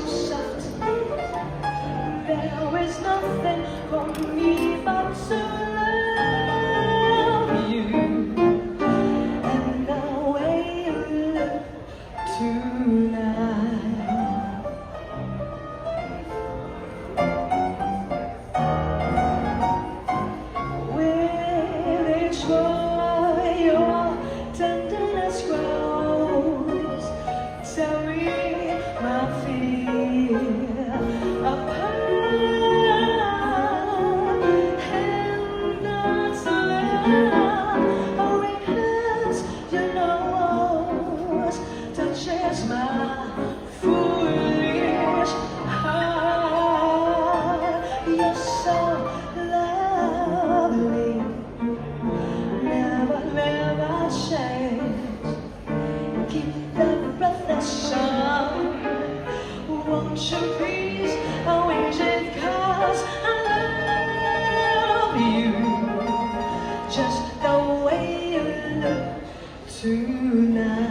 soft. There is nothing for me but to love you, and the way you look tonight. With each word your tenderness grows. Tell me my fear apart, and that's love. Oh, because your nose touches my foolish heart. You're so lovely, never, never change. Keep the breathless sun. Won't you please arrange it, 'cause I love you just the way you look tonight.